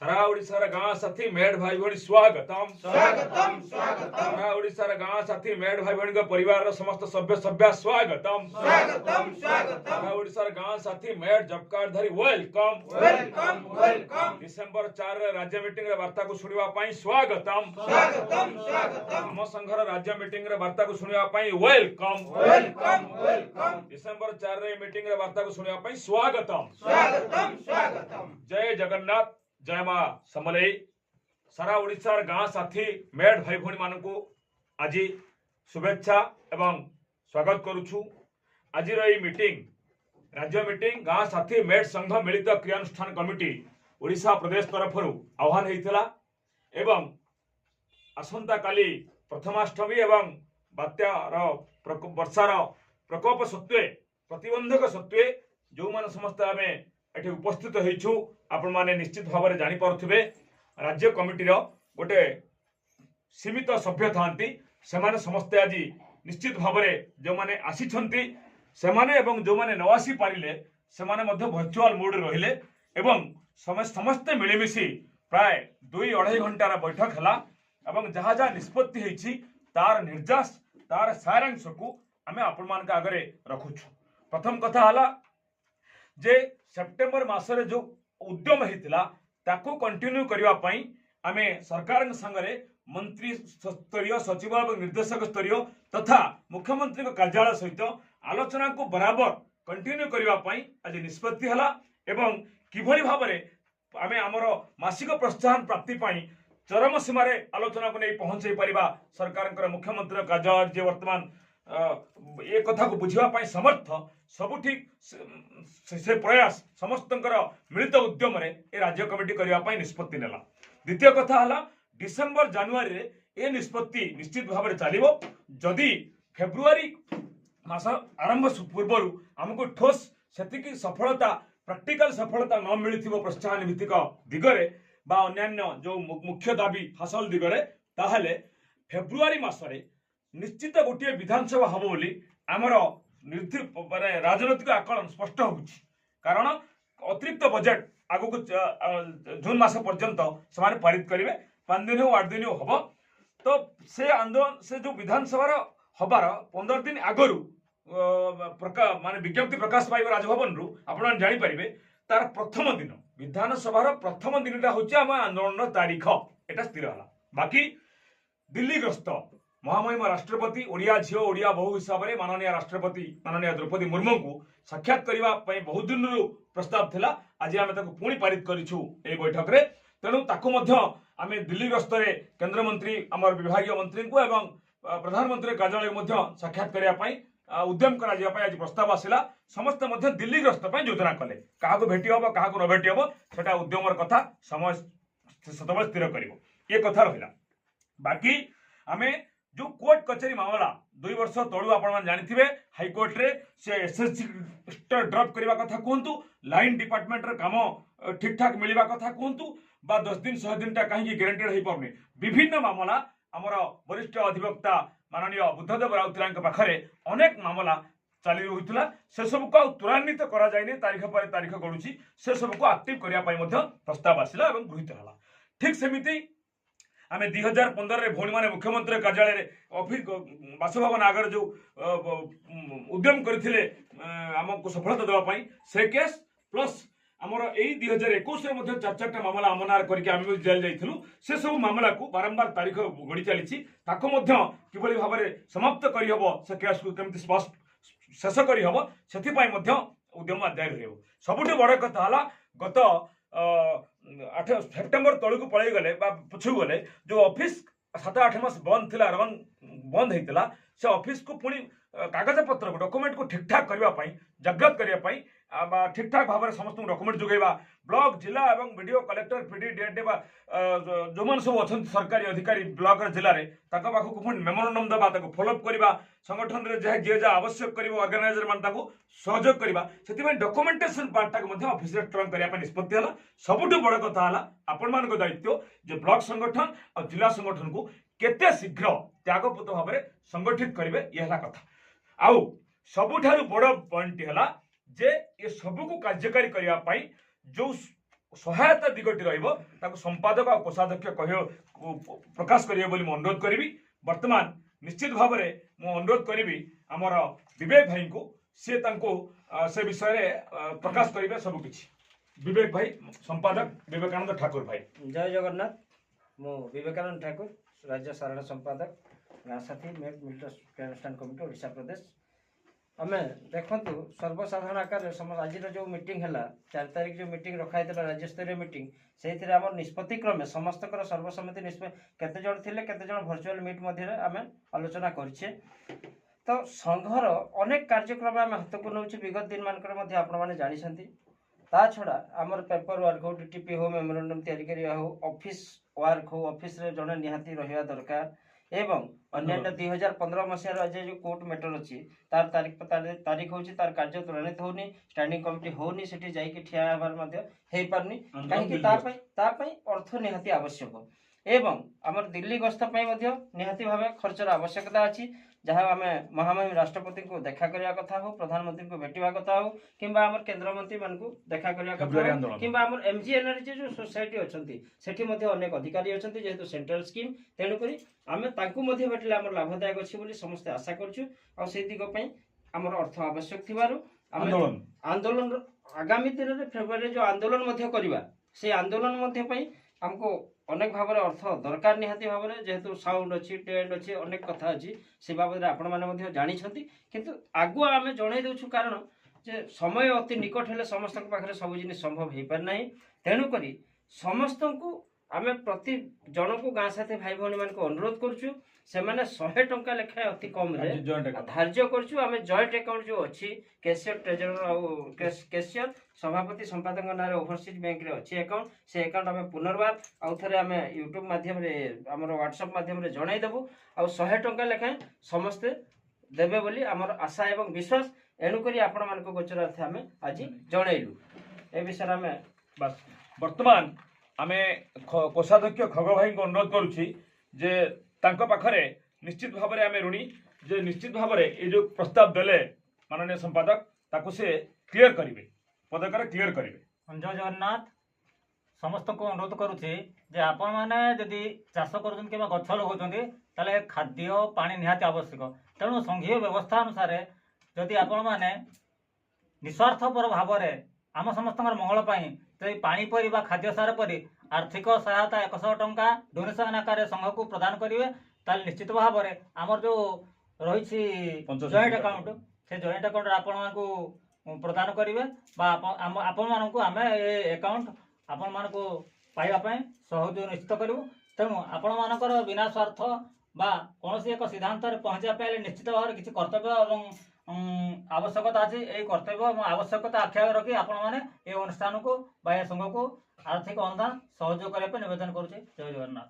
सारा ओडिशार गाँ साथी मेड भाई भणी स्वागतम स्वागतम स्वागतम सारा ओडिशार गाँ साथी मेड भाई भणी परिवार समस्त सभ्य सभ्या स्वागतम स्वागतम स्वागतम सारा ओडिशार गाँ साथी मेड जॉब कार्ड धरी वेलकम वेलकम वेलकम डिसेंबर 4 रे राज्य मीटिंग रे वार्ता को सुनिवा पई स्वागतम स्वागतम स्वागतम हम संघर राज्य मीटिंग रे वार्ता को सुनिवा पई वेलकम वेलकम वेलकम डिसेंबर 4 रे मीटिंग रे वार्ता को सुनिवा पई स्वागतम स्वागतम स्वागतम जय जगन्नाथ जय मां समलेई सारा ओडिशार गाँ साथी मेड भाई भणी मानकू आज शुभेच्छा एवं स्वागत करुछु आज मीटिंग राज्य मीटिंग गाँ साथी मेड संघ मिलित क्रियानुष्ठान कमिटी ओडिशा प्रदेश तरफ आह्वान होता एवं आसंता काली प्रथमाष्टमी एवं बात्यार वर्षार प्रकोप सत्वे प्रतिबंधक सत्वे जो मान समस्त आम एठी उपस्थित होइछु आपण माने निश्चित भाव में जानीपे राज्य कमिटी गोटे सीमित सभ्य थांती सेमाने समस्ते आज निश्चित भाव में जो माने आसीछंती सेमाने एवं जो माने न आसी पारिले सेमाने मध्य वर्चुअल मोड रहिले एवं समस्ते मिलमिशी प्राय 2-2.5 घंटार बैठक है एवं जहाँ जहाँ निष्पत्ति होइछि तार निर्जास तार सारांश को आमे आपण मान आगे रखुछु। प्रथम कथा हला जे सेप्टेम्बर मासरे जो उद्यम होता ताकू कंटिन्यू करबा पई आमे सरकार संगरे मंत्री स्तरीय सचिव और निर्देशक स्तरीय तथा मुख्यमंत्री कार्यालय सहित आलोचना को बराबर कंटिन्यू करबा पई आज निष्पत्ति हला एवं किभली भाव में आमे हमर मासिक प्रोत्साहन प्राप्ति पई चरम सीमार आलोचना को नहीं पहुंचाई पारिबा सरकार मुख्यमंत्री कार्यालय जे वर्तमान ए कथा को बुझापी समर्थ सबुठी से प्रयास समस्त मिलित उद्यम राज्य कमिटी करने निष्पत्ति नेला। द्वितीय कथा है डिसेम्बर जानुरी ए निष्पत्ति निश्चित भाव में चलो जदि फेब्रुआरी मास आरंभ पूर्व आमको ठोस से सफलता प्रैक्टिकल सफलता न मिली प्रोत्साहन भित्तिक दिगरे बा अन्यान्य जो मुख्य दाबी हासिल दिगरे ताहले फेब्रुआरी मासरे निश्चित गोटे विधानसभा हम बोली आमर माने राजनैतिक आकलन स्पष्ट हो कारण अतिरिक्त बजेट आगु जून मास पर्यंत से पारित करेंगे 5 दिन हो 8 दिन हो हम तो से आंदोलन से जो विधानसभा हबार 15 दिन आगु माने विज्ञप्ति प्रकाश पाइब राजभवन रु आपण जानीपारे तार प्रथम दिन विधानसभा प्रथम दिन हूँ आम आंदोलन तारीख एटा स्थिर है। बाकी दिल्ली ग्रस्त महामहिम राष्ट्रपति ओडिया झील ओडिया बहु हिसाब से माननीय राष्ट्रपति माननीय द्रौपदी मुर्मू को साक्षात करने बहुत दिन प्रस्ताव थिला आज आम पुणी पारित करिछु ए बैठक रे तेणु ताकू आम दिल्ली गस्त केंद्र मंत्री आम विभाग मंत्री को एवं प्रधानमंत्री कार्यालय को साक्षात करने उद्यम कर आज प्रस्ताव आसला समस्त दिल्ली ग्रस्त योजना कले क्या भेटी हम क्या न भेटी हम सेटा उद्यमर कथा समय सेतबेले स्थिर कर ये कथा रहा। बाकी आम जो कोर्ट कचेरी मामला 2 वर्ष तलू आप जानी हाईकोर्ट रे से एसएससी ड्रॉप करने कथा कहतु लाइन डिपार्टमेंट काम ठीक ठाक मिलवा कथा कहतु बा 10 दिन 100 दिन कहीं ग्यारंटेड हो पारे विभिन्न मामला आमर वरिष्ठ अधिवक्ता माननीय बुद्धदेव राउतराय पाखे अनेक मामला चली रही से सबको त्वरान्वित कराए तारीख पर तारीख गड़ुची से सबको एक्टिव करने प्रस्ताव आसला और गृहीत है। ठीक सेमिति आम 2015 भौणी मैंने मुख्यमंत्री कार्यालय ऑफिस बासभवन आगे जो उद्यम करते आमको सफलता देवाई से केस प्लस आमर यही 2021 4-4टा मामला आमनार करके जेल जाइलु से सब मामला को बारंबार तारीख गड़ी चली किभली भाव में समाप्त करहब से केस को केमती स्पष्ट शेष करहब से उद्यम जारी रह। सबुठ बड़ कथा है गत 8 सेप्टेम्बर तलू पलि गले पछू गले जो ऑफिस 7-8 मास बंद थिला रन बंद होता से ऑफिस को पुणी कागज पत्र डॉक्यूमेंट को ठीक ठाक करने जाग्रत करने ठीक ठाक भाव में समस्त डॉक्यूमेंट जोगेबा ब्लॉक जिला और वीडियो कलेक्टर पीडी डीएडे जो मैंने सब अच्छा सरकारी अधिकारी ब्लॉक जिले में पाखक पुणी मेमोरांडम देवा फॉलोअप करवा संगठन में जहाँ जी जहाँ आवश्यक कर ऑर्गेनाइजर मान सहयोग करवा से डॉक्यूमेंटेशन पार्टा ऑफिस स्ट्रंग करने निष्पत्ति है। सबुठ बड़ कथा है आपण मान दायित्व जो ब्लॉक संगठन और जिला संगठन को केते शीघ्र त्यागपूत भाव में संगठित करेंगे यह कथा। आउ सबुठारु बड़ पॉइंट है जे ये सबको कार्यकारी करने जो ସହାୟତା ଦିଗଟି ରହିବ ତାକୁ ସମ୍ପାଦକ ଆଉ କୋଷାଧ୍ୟକ୍ଷ ପ୍ରକାଶ କରିବେ ବୋଲି ମୁଁ ଅନୁରୋଧ କରିବି। ବର୍ତ୍ତମାନ ନିଶ୍ଚିତ ଭାବରେ ମୁଁ ଅନୁରୋଧ କରିବି ଆମର ବିବେକ ଭାଇଙ୍କୁ, ସେ ତାଙ୍କୁ ସେ ବିଷୟରେ ପ୍ରକାଶ କରିବେ ସବୁ କିଛି। ବିବେक ଭାଇ, ସମ୍ପାଦକ ବିବେକାनंद ठाकुर भाई। जय जगन्नाथ। मु विवेकानंद ठाकुर, राज्य साधारण संपादक गाँ साथी मेट मिलिटारी कमिटी ओडिशा प्रदेश। आम देखु सर्वसाधारण आकार आज जो मीटिंग है 4 तारिख जो मीटिंग रखाई राज्य स्तरीय मीटिंग से आम निष्पत्ति क्रमे समस्त सर्वसम्मति केते जण थिले केते जण वर्चुअल मीट मध्य आम आलोचना करछे। तो संघर अनेक कार्यक्रम आम हाथ को नौ विगत दिन मानकर आपण मैंने जानी। ता छड़ा आमर पेपर वर्क हो डीटीपी हो मेमोरेंडम तैयारी करिया हो ऑफिस वर्क हो ऑफिस रे जने निहाती रहिया दरकार एवं अन्य 2015 मसीहार आज जो कोर्ट मैटर अच्छी तार तारीख होची तार कार्य त्वरान्वित होनी स्टैंडिंग कमिटी होनी सेठी जाइके ठिया हेबार मध्ये हेई पारनी काहेकि तापई अर्थ निहाती आवश्यक एवं आमर दिल्ली गस्त पई मध्ये निहाती भाबे खर्चर आवश्यकता अछि जहाँ आम महामहिम राष्ट्रपति को देखा करने कथा हो प्रधानमंत्री को भेटा कथा हो किंबा आम केंद्र मंत्री मान को देखा करने कथा हो किंबा आम एमजीएनआर जो सोसाइटी अच्छा सेठी अनेक अधिकारी अच्छा जेहेतु सेंट्रल स्कीम तेणुक आम भेटले आम लाभदायक अच्छी समस्ते आशा करूँ से दिगपाई आमर अर्थ आवश्यक थी आंदोलन आगामी दिन में फेब्रुआरी जो आंदोलन करवा से आंदोलन आमको अनेक भाव अर्थ दरकार निहाती भाव जेहेतु साउंड अच्छी टेंट अच्छी अनेक कथा अच्छी से बाबद आपण मैंने जानी किंतु आगुआ आम जन देचु कारण जे समय अति निकट हेले समस्त पाखे सब जिन संभव हो पारना तेणुक समस्त को आम प्रति जन को गाँ साथी भाई भौणी मान को अनुरोध करुचु से 100 टंका लेखाएं अति कम धार्य करुचु आम जॉइंट अकाउंट जो अच्छी कैशियर ट्रेजरर और कैशियर सभापति संपादक नाम ओवरसीज बैंक रे अच्छी अकाउंट से अकाउंट आम पुनर्बार आउ थे आम यूट्यूब माध्यम आम व्हाट्सएप माध्यम जनईदेबू आ 100 टंका लेखाएं समस्ते देवे बोली आमर आशा एवं विश्वास एणुक आपण मान गोचरार्थे आम आज जनइलु ए विषय आम बस वर्तमान आम कोषाध्यक्ष खग भाई को अनुरोध करुच्ची जे तांको पाखरे निश्चित भाव में आम ऋणी जे निश्चित भाव में ये जो प्रस्ताव देले माननीय संपादक ताको से क्लियर करेंगे पदकार क्लियर करेंगे। जय जगन्नाथ। समस्त को अनुरोध करुच्ची जे आपण मैंने जदि चाष कर गछ लगे खाद्य पानी निहाती आवश्यक तेणु संघीय व्यवस्था अनुसार जदि आपण मैंने निस्वार्थपर भाव में आम समस्त मंगल तो पानी परी खाद्य सार परी आर्थिक सहायता 100 टंका डोनेशन आकार संघ को प्रदान करेंगे ताल निश्चित भाव में आमर जो रही जॉइंट अकाउंट से जॉइंट अकाउंट आपण को प्रदान करेंगे आपण मानक आम अकाउंट आपण मानक पाइबापी सहयोग निश्चित करूँ तेणु आपण मानकर बिना स्वार्थ बा कौन एक सिद्धांत पहुँचा पाइले निश्चित भाव में किसी कर्तव्य और आवश्यकता अच्छी यही कर्तव्य और आवश्यकता आख्या रखी आपण मैंने ये अनुष्ठान को बा संघ को आर्थिक अनुदान सहयोग करने निवेदन करुचे। जय जगन्नाथ।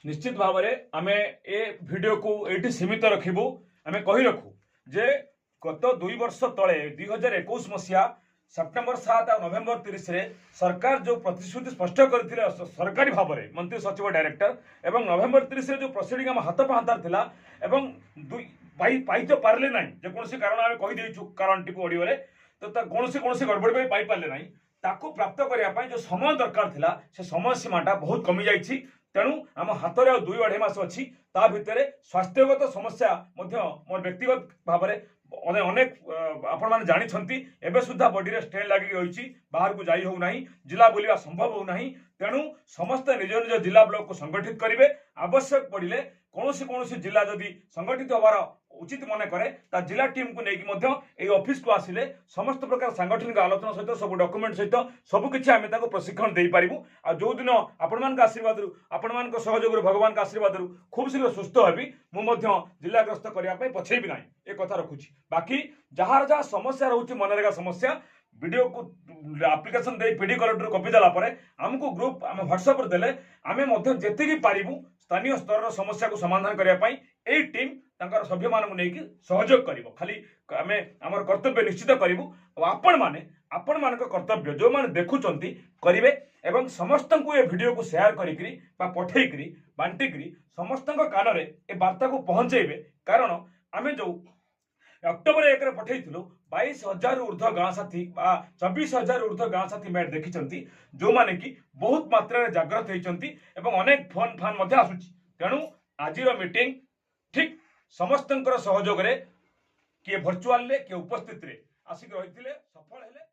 निश्चित भाव में आम ए वीडियो को ये सीमित रखू आम कही रखू जे गत 2 वर्ष तले 2021 मसीहा सेप्टेम्बर 7 और नवेम्बर 30 रे सरकार जो प्रतिश्रुति स्पष्ट करते सरकारी भाव में मंत्री सचिव डायरेक्टर एवं नवेम्बर 30 रे जो प्रोसीडिंग आम हाथ पाहांतार थिला एवं पाई तो पारे ना जेकोसी कारण आम कहीदेचु कारण टी ऑडियो तो कौन गड़बड़ी पाई पारे ना ताकू प्राप्त करने जो समय दरकार थिला से समय सीमाटा बहुत कमी जाइए तेणु आम हाथ में 2-2.5 मास अच्छी ता भितर स्वास्थ्यगत समस्या मोर व्यक्तिगत भाव में अनेक आपण मैंने जानी एवं सुधा बॉडी रे स्टेन लगी रही बाहर को जाई हो नहीं जिला बुलवा संभव हो नहीं तेणु समस्त निज निज जिला ब्लॉक को संगठित करेंगे आवश्यक पड़े कौन जिला जदि संगठित होवार उचित मन करे जिला टीम को लेकिन ऑफिस को आसिले समस्त प्रकार सांगठनिक आलोचना सहित सब डॉक्यूमेंट सहित सबकि आम प्रशिक्षण दे पारू आ जो दिन आपण आशीर्वाद आपण मान सहयोग भगवान आशीर्वाद खूब शीघ्र सुस्थ हेबी मुझे जिलाग्रस्त करने पछेबी ना एक कथा रखुची बाकी जार जहाँ समस्या रोचे मनरेगा समस्या वीडियो को एप्लिकेशन दे पीडी कलेक्टर कॉपी देला आमको ग्रुप आम व्हाट्सएप देले आमे जेतिकी पारिबू स्थानीय स्तर समस्या को समाधान करने टीम तांकर सभ्य मानू नहीं सहयोग कर खाली आम आम कर्तव्य निश्चित करूँ आपण मान कर्तव्य जो मैंने देखुंट करेंगे एवं समस्त को ये वीडियो को शेयर करी पठेकरी बांटिकी समस्त कान में ए वार्ता को पहुँचेबे कारण आम जो अक्टोबर 1 रे पठेइथिलु 22,000 ऊर्ध्व गाँ साथी 24,000 ऊर्ध्व गाँ साथी मैट देखिचंती जो माने कि बहुत मात्रा रे जागृत होइचंती एवं अनेक फोन फान मध्ये आसुची तेणु आजिर मीटिंग ठीक समस्तंकर सहयोग रे किए वर्चुअल ले किए उपस्थित रे आसिक रहिथिले सफल हेले।